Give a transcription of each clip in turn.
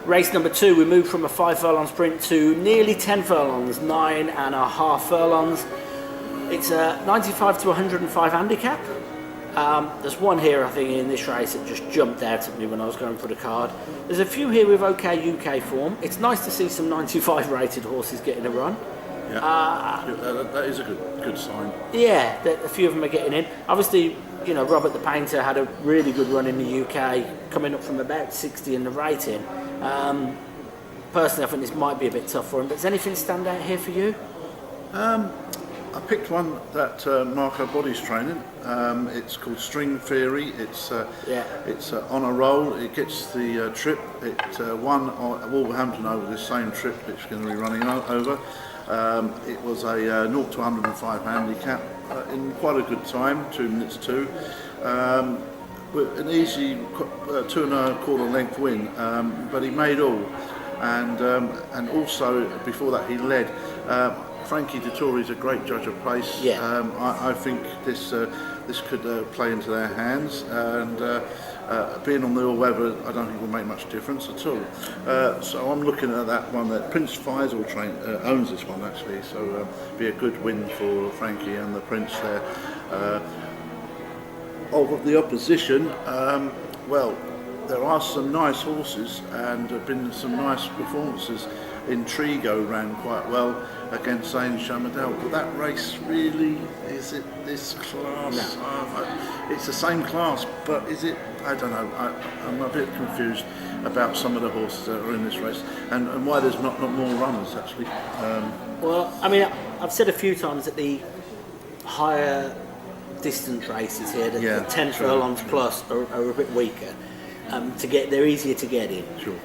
Race number 2, we moved from a 5 furlong sprint to nearly 10 furlongs, 9.5 furlongs. It's a 95 to 105 handicap. There's one here, I think, in this race that just jumped out at me when I was going for the card. There's a few here with OK UK form. It's nice to see some 95 rated horses getting a run. Yeah, that is a good sign. Yeah, a few of them are getting in. Obviously, you know, Robert the Painter had a really good run in the UK, coming up from about 60 in the rating. Personally, I think this might be a bit tough for him, but does anything stand out here for you? I picked one that Marco Body's training. It's called String Theory. It's on a roll. It gets the trip. It won at Wolverhampton over this same trip it's going to be running over. It was a 0 to 105 handicap in quite a good time, 2 minutes 2. With an easy 2.25 length win, but he made all, and also before that he led. Frankie Dettori is a great judge of pace. Yeah. I think this could play into their hands, and being on the all-weather I don't think will make much difference at all. So I'm looking at that one that Prince Faisal owns this one actually, so be a good win for Frankie and the Prince there. Of the opposition, well, there are some nice horses and have been some nice performances. Intrigo ran quite well against Zayn Shamadel, but that race really, is it this class? No. It's the same class, but is it? I don't know. I'm a bit confused about some of the horses that are in this race and why there's not more runners actually. Well, I mean, I've said a few times that the higher distance races here, the 10 furlongs plus are a bit weaker. They're easier to get in. Sure.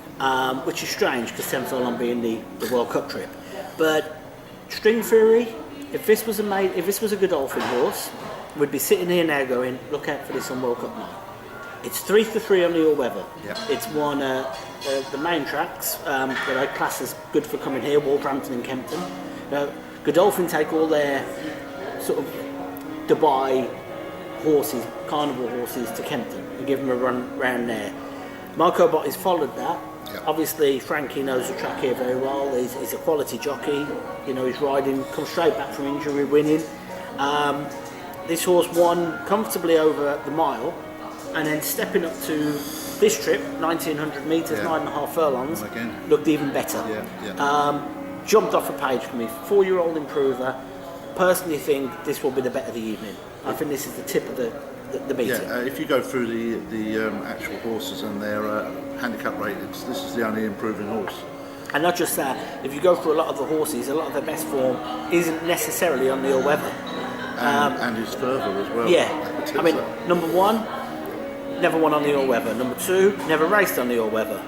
Which is strange because 10 furlong being the World Cup trip. But String Theory, if this was a Godolphin horse, we'd be sitting here now going, look out for this on World Cup night. It's 3 to 3 on the all-weather. Yeah. It's won the main tracks that I class as good for coming here, Wolverhampton and Kempton. Godolphin take all their sort of Dubai horses, carnival horses to Kempton and give them a run round there. Marco Botti's followed that. Yep. Obviously Frankie knows the track here very well. He's a quality jockey. You know, he's riding, come straight back from injury, winning. This horse won comfortably over the mile, and then stepping up to this trip, 1900 metres, 9.5 furlongs, looked even better. Jumped off a page for me. 4-year-old improver. Personally think this will be the bet of the evening. I think this is the tip of the meeting. Yeah, if you go through the actual horses and their handicap ratings, this is the only improving horse. And not just that, if you go through a lot of the horses, a lot of their best form isn't necessarily on the all-weather. And is further as well. Yeah, I mean, number 1, never won on the all-weather. Number 2, never raced on the all-weather.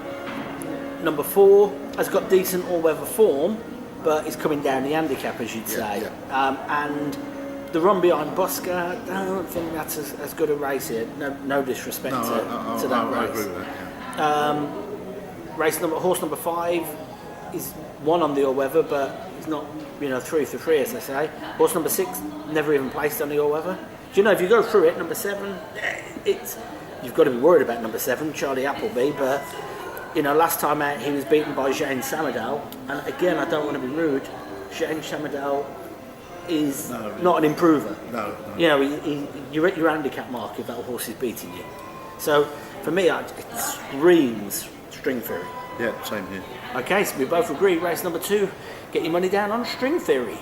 Number 4 has got decent all-weather form, but is coming down the handicap, as you'd say. And the run behind Busker, I don't think that's as good a race here. No disrespect to that race. I agree with that, Horse number 5 is won on the all-weather, but it's not, 3 for 3, as they say. Horse number 6 never even placed on the all-weather. Do you know, if you go through it, number 7, you've got to be worried about number 7, Charlie Appleby, but last time out he was beaten by Jane Samadal, and again, I don't want to be rude, Jane Samadal is not an improver. No. You're at your handicap mark if that horse is beating you. So for me, it screams String Theory. Yeah, same here. Okay, so we both agree. Race number 2, get your money down on String Theory.